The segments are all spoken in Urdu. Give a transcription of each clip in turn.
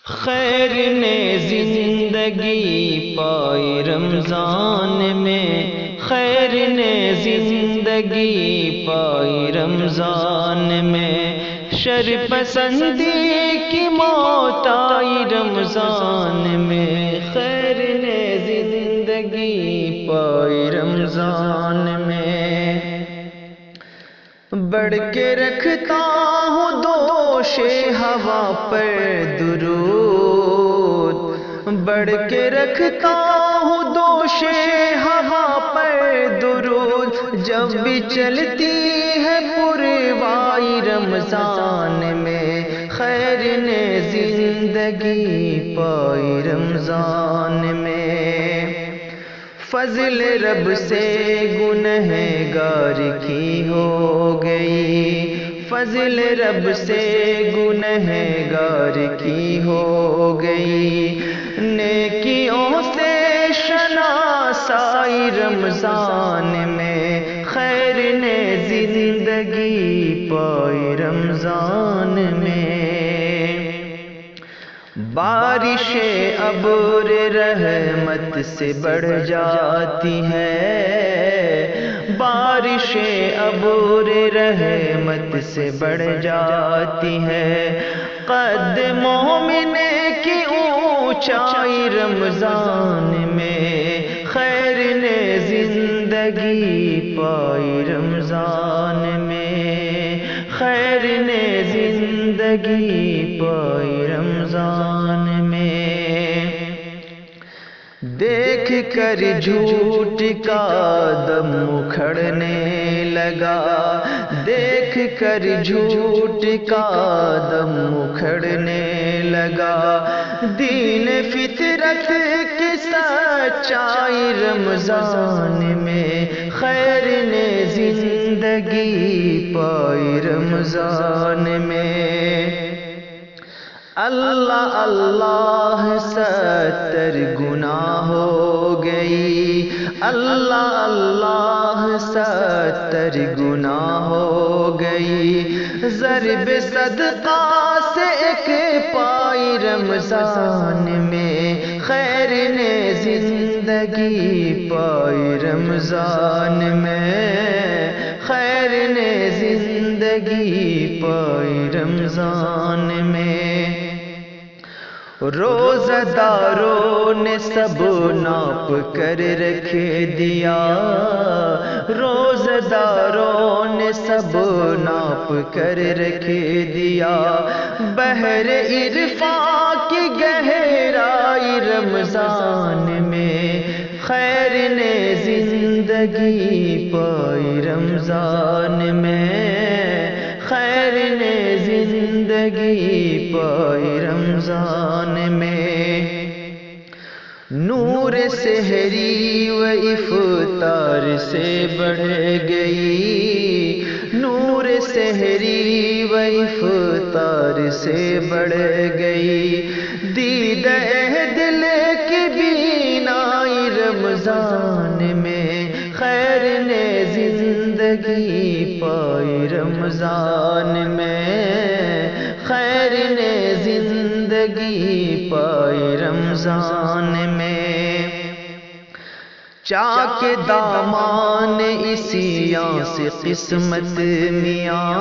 خیر نے زندگی پائی رمضان میں، خیر نے زندگی پائی رمضان میں، شر پسندی کی موت آئی رمضان میں، خیر نے زندگی پائی رمضان میں۔ بڑھ کے رکھتا ہوں دوش ہوا پر درود، بڑھ کے رکھتا ہوں دوش ہوا پر درود، جب بھی چلتی ہے پروائی رمضان میں، خیر نے زندگی پائی رمضان میں۔ فضل رب سے گنہگار کی ہو گئی، فضل رب سے گنہگار کی ہو گئی، نیکیوں سے شناسائی رمضان میں، خیر نے زندگی پائی رمضان میں۔ بارش ابر رحمت سے بڑھ جاتی ہے، بارش ابر رحمت سے بڑھ جاتی ہے، قد مومن کی اونچائی رمضان میں، خیر نے زندگی پائی رمضان میں، خیر نے زندگی پائی رمضان میں۔ دیکھ کر جھوٹ کا دم اکھڑنے لگا، دیکھ کر جھوٹ کا دم اکھڑنے لگا، دین فطرت کی سچائی رمضان میں، خیر نے زندگی پائی رمضان میں۔ اللہ اللہ 70 گناہ ہو گئی، اللہ اللہ 70 گناہ ہو گئی، ضرب صدقہ سے ایک پائی رمضان میں، خیر نے زندگی پائی رمضان میں، خیر نے زندگی پائی رمضان میں۔ روزہ داروں نے سب ناپ کر رکھ دیا، روزہ داروں نے سب ناپ کر رکھ دیا، بحر عرفان کی گہرائی رمضان میں، خیر نے زندگی پائی رمضان میں، خیر نے زندگی پائی رمضان میں۔ نور سحری و افطار سے بڑھ گئی، نور سحری و افطار سے بڑھ گئی، دیدہ دل کی بینائی رمضان میں، خیر نے زندگی پائی رمضان میں، خیر نے زندگی پائی رمضان میں۔ چاک دامان عصیاں سے قسمت میاں،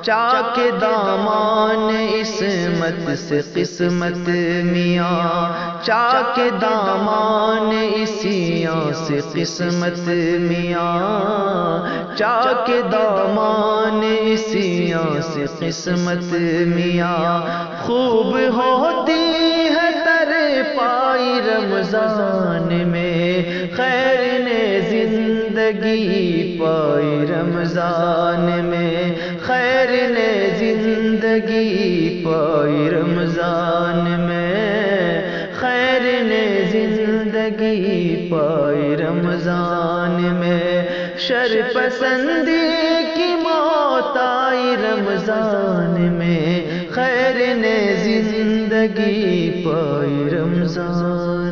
چاک دامان عصمت سے قسمت میاں، چاک دامان عصیاں سے قسمت میاں، چاک دامان عصیاں سے قسمت میاں، خوب ہوتی ہے تر پائی رمضان میں، خیر نے زندگی پائی رمضان میں، خیر نے زندگی پائی رمضان میں، خیر نے زندگی پائی رمضان میں، شر پسندی کی موت آئی رمضان میں، خیر نے زندگی پائی رمضان